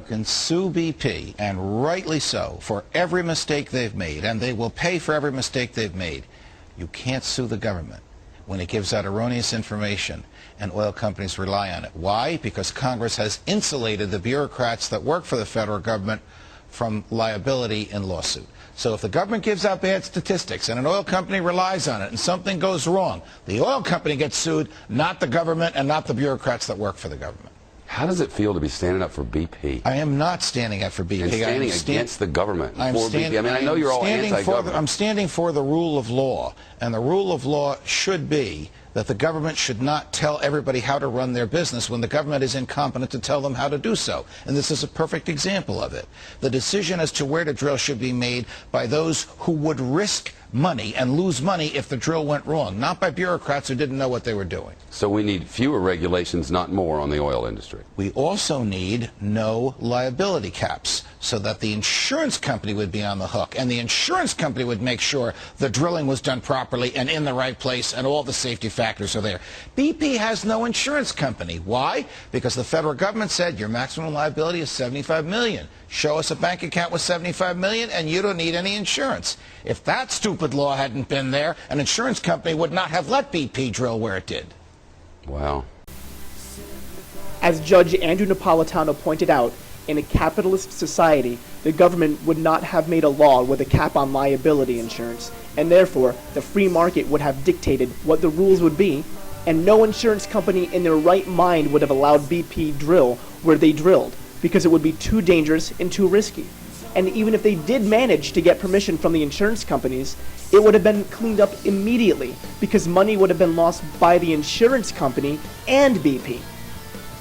Americans sue BP, and rightly so, for every mistake they've made, and they will pay for every mistake they've made. You can't sue the government when it gives out erroneous information and oil companies rely on it. Why? Because Congress has insulated the bureaucrats that work for the federal government from liability in lawsuit. So if the government gives out bad statistics and an oil company relies on it and something goes wrong, the oil company gets sued, not the government and not the bureaucrats that work for the government. How does it feel to be standing up for BP? I am not standing up for BP. And standing against the government for BP. I mean, I know you're all anti-government. I'm standing for the rule of law, and the rule of law should be that the government should not tell everybody how to run their business when the government is incompetent to tell them how to do so. And this is a perfect example of it. The decision as to where to drill should be made by those who would risk money and lose money if the drill went wrong, not by bureaucrats who didn't know what they were doing. So we need fewer regulations, not more, on the oil industry. We also need no liability caps so that the insurance company would be on the hook, and the insurance company would make sure the drilling was done properly and in the right place and all the safety factors are there. BP has no insurance company. Why? Because the federal government said your maximum liability is $75 million. Show us a bank account with $75 million and you don't need any insurance. If that stupid law hadn't been there, an insurance company would not have let BP drill where it did. Wow. As Judge Andrew Napolitano pointed out, in a capitalist society, the government would not have made a law with a cap on liability insurance, and therefore the free market would have dictated what the rules would be, and no insurance company in their right mind would have allowed BP drill where they drilled, because it would be too dangerous and too risky. And even if they did manage to get permission from the insurance companies, it would have been cleaned up immediately, because money would have been lost by the insurance company and BP.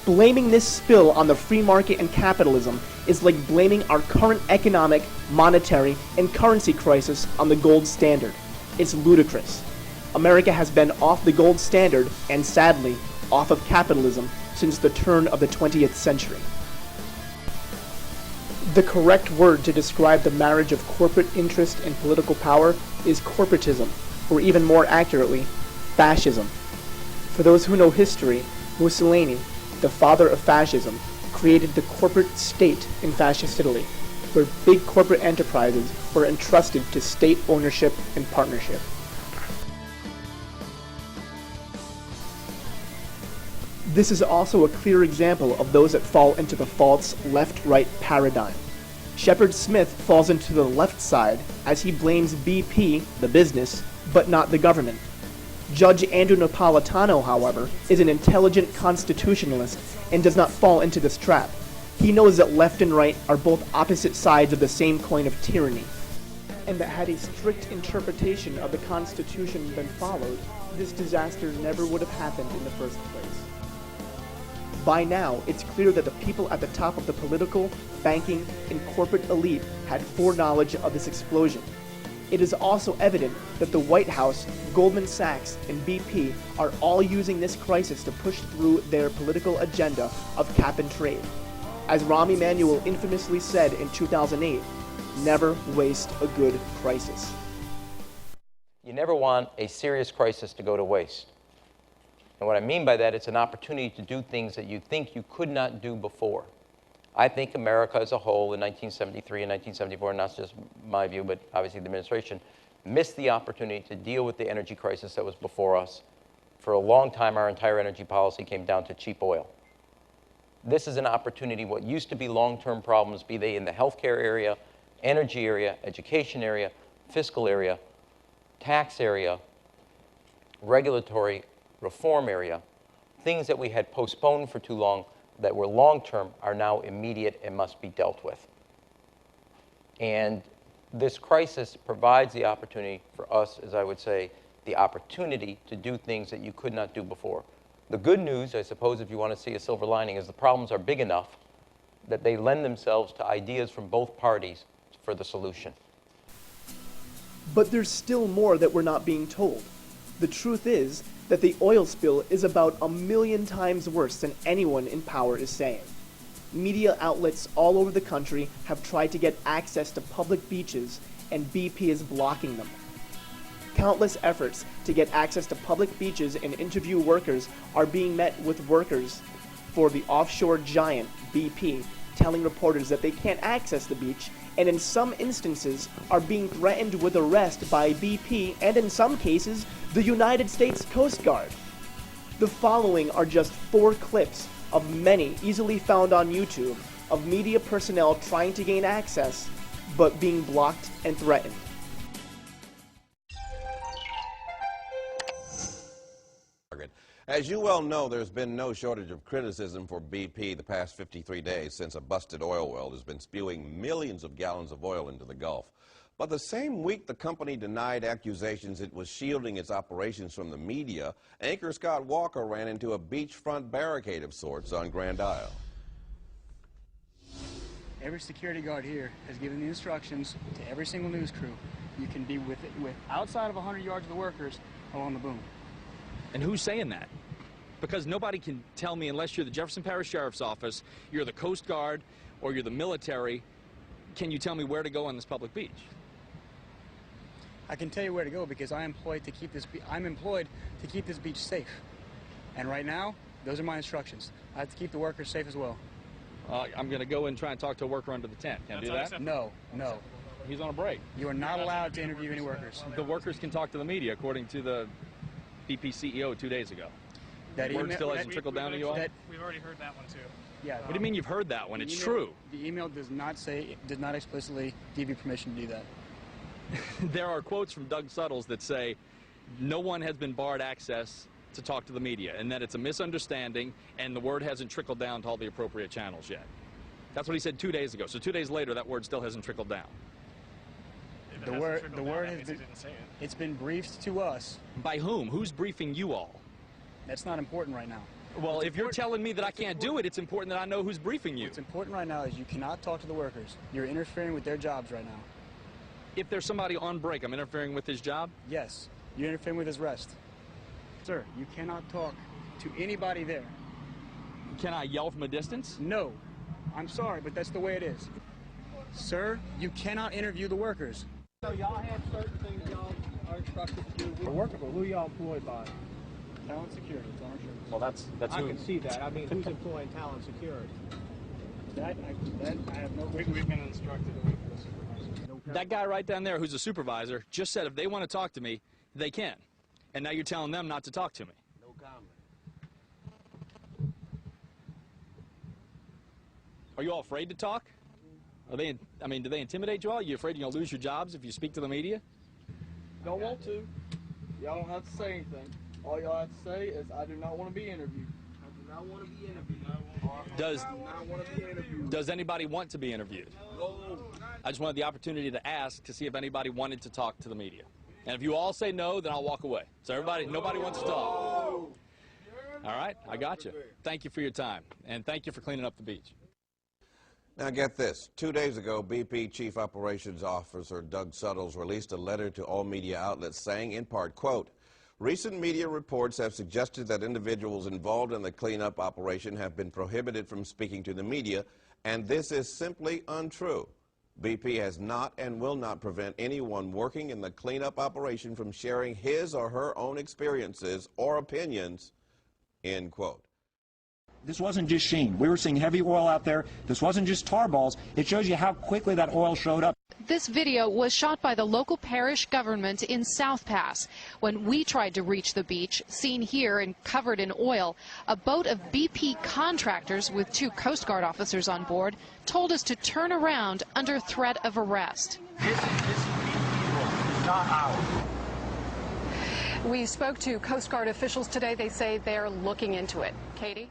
Blaming this spill on the free market and capitalism is like blaming our current economic, monetary, and currency crisis on the gold standard. It's ludicrous. America has been off the gold standard, and sadly, off of capitalism, since the turn of the 20th century. The correct word to describe the marriage of corporate interest and political power is corporatism, or even more accurately, fascism. For those who know history, Mussolini, the father of fascism, created the corporate state in fascist Italy, where big corporate enterprises were entrusted to state ownership and partnership. This is also a clear example of those that fall into the false left-right paradigm. Shepard Smith falls into the left side as he blames BP, the business, but not the government. Judge Andrew Napolitano, however, is an intelligent constitutionalist and does not fall into this trap. He knows that left and right are both opposite sides of the same coin of tyranny, and that had a strict interpretation of the Constitution been followed, this disaster never would have happened in the first place. By now, it's clear that the people at the top of the political, banking, and corporate elite had foreknowledge of this explosion. It is also evident that the White House, Goldman Sachs, and BP are all using this crisis to push through their political agenda of cap and trade. As Rahm Emanuel infamously said in 2008, never waste a good crisis. You never want a serious crisis to go to waste. And what I mean by that, it's an opportunity to do things that you think you could not do before. I think America as a whole in 1973 and 1974, not just my view, but obviously the administration, missed the opportunity to deal with the energy crisis that was before us. For a long time, our entire energy policy came down to cheap oil. This is an opportunity, what used to be long-term problems, be they in the healthcare area, energy area, education area, fiscal area, tax area, regulatory reform area, things that we had postponed for too long that were long-term are now immediate and must be dealt with. And this crisis provides the opportunity for us, as I would say, the opportunity to do things that you could not do before. The good news, I suppose, if you want to see a silver lining, is the problems are big enough that they lend themselves to ideas from both parties for the solution. But there's still more that we're not being told. The truth is that the oil spill is about 1,000,000 times worse than anyone in power is saying. Media outlets all over the country have tried to get access to public beaches, and BP is blocking them. Countless efforts to get access to public beaches and interview workers are being met with workers for the offshore giant BP telling telling reporters that they can't access the beach, and in some instances are being threatened with arrest by BP and in some cases, the United States Coast Guard. The following are just 4 clips of many easily found on YouTube of media personnel trying to gain access, but being blocked and threatened. As you well know, there's been no shortage of criticism for BP the past 53 days since a busted oil well has been spewing millions of gallons of oil into the Gulf. But the same week the company denied accusations it was shielding its operations from the media, anchor Scott Walker ran into a beachfront barricade of sorts on Grand Isle. Every security guard here has given the instructions to every single news crew. You can be with outside of 100 yards of the workers along the boom. And who's saying that? Because nobody can tell me, unless you're the Jefferson Parish Sheriff's Office, you're the Coast Guard, or you're the military, can you tell me where to go on this public beach? I can tell you where to go because I'm employed to keep this beach safe. And right now, those are my instructions. I have to keep the workers safe as well. I'm going to go and try and talk to a worker under the tent. Can I do that? No. He's on a break. You are not allowed to interview any workers. The workers can talk to the media, according to the BP CEO 2 days ago. That word still hasn't trickled down to you all? We've already heard that one too. Yeah. What do you mean you've heard that one? It's true. The email did not explicitly give you permission to do that. There are quotes from Doug Suttles that say no one has been barred access to talk to the media, and that it's a misunderstanding, and the word hasn't trickled down to all the appropriate channels yet. That's what he said 2 days ago. So 2 days later, that word still hasn't trickled down. The word has been, it's been briefed to us. By whom? Who's briefing you all? That's not important right now. Well, if you're telling me that I can't do it, it's important that I know who's briefing you. What's important right now is you cannot talk to the workers. You're interfering with their jobs right now. If there's somebody on break, I'm interfering with his job? Yes, you're interfering with his rest. Sir, you cannot talk to anybody there. Can I yell from a distance? No. I'm sorry, but that's the way it is. Sir, you cannot interview the workers. So y'all have certain things y'all are instructed to do. We're working, but who y'all employed by? Talent Security, it's on our shirts. Well, that's I can see that. I mean, who's employing Talent Security? That I have no... We've been instructed to wait for the supervisor. That guy right down there who's a supervisor just said if they want to talk to me, they can. And now you're telling them not to talk to me. No comment. Are you all afraid to talk? Are they, do they intimidate you all? Are you afraid you're going to lose your jobs if you speak to the media? Don't want to. Y'all don't have to say anything. All y'all have to say is, I do not want to be interviewed. I do not want to be interviewed. Does anybody want to be interviewed? No. I just wanted the opportunity to ask to see if anybody wanted to talk to the media. And if you all say no, then I'll walk away. So nobody wants to talk. All right, I got you. Thank you for your time, and thank you for cleaning up the beach. Now get this, 2 days ago, BP Chief Operations Officer Doug Suttles released a letter to all media outlets saying, in part, quote, recent media reports have suggested that individuals involved in the cleanup operation have been prohibited from speaking to the media, and this is simply untrue. BP has not and will not prevent anyone working in the cleanup operation from sharing his or her own experiences or opinions, end quote. This wasn't just sheen. We were seeing heavy oil out there. This wasn't just tar balls. It shows you how quickly that oil showed up. This video was shot by the local parish government in South Pass. When we tried to reach the beach, seen here and covered in oil, a boat of BP contractors with 2 Coast Guard officers on board told us to turn around under threat of arrest. This is BP, not ours. We spoke to Coast Guard officials today. They say they're looking into it. Katie?